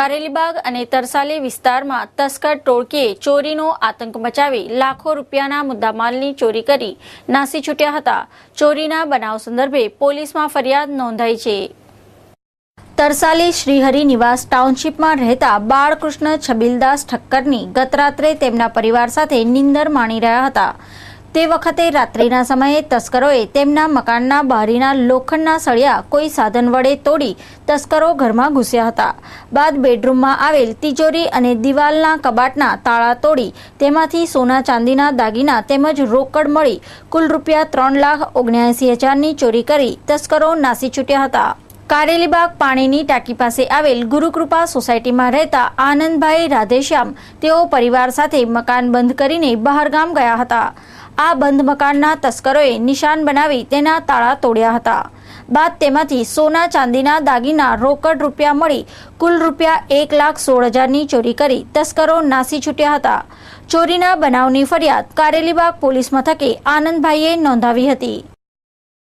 કારેલીબાગ અને તરસાલી વિસ્તારમાં તસ્કર ટોળકીએ ચોરીનો આતંક મચાવી લાખો રૂપિયાના મુદ્દામાલની ચોરી કરી નાસી છૂટ્યા હતા। ચોરીના બનાવ સંદર્ભે પોલીસમાં ફરિયાદ નોંધાઈ છે। તરસાલી શ્રીહરિ નિવાસ ટાઉનશીપમાં રહેતા બાળકૃષ્ણ છબીલદાસ ઠક્કરની ગતરાત્રે તેમના પરિવાર સાથે નીંદર માણી રહ્યા હતા। તે વખતે રાત્રિના સમયે તસ્કરોએ તેમના મકાનના બારીના લોખંડના સળિયા કોઈ સાધન વડે તોડી તસ્કરો ઘરમાં ઘૂસ્યા હતા। બાદ બેડરૂમમાં આવેલ તિજોરી અને દિવાલના કબાટના તાળા તોડી તેમાંથી સોના ચાંદીના દાગીના તેમજ રોકડ મળી કુલ રૂપિયા 3,79,000ની ચોરી કરી તસ્કરો નાસી છૂટ્યા હતા। કારેલીબાગ પાણીની ટાંકી પાસે આવેલ ગુરુકૃપા સોસાયટીમાં રહેતા આનંદભાઈ રાધેશ્યામ તેઓ પરિવાર સાથે મકાન બંધ કરીને બહારગામ ગયા હતા। આ બંધ મકાનના તસ્કરોએ નિશાન બનાવી તેના તાળા તોડ્યા હતા। બાદ તેમાંથી સોના ચાંદીના દાગીના રોકડ રૂપિયા મળી કુલ રૂપિયા 1,16,000ની ચોરી કરી તસ્કરો નાસી છૂટ્યા હતા। ચોરીના બનાવની ફરિયાદ કારેલીબાગ પોલીસ મથકે આનંદભાઈએ નોંધાવી હતી।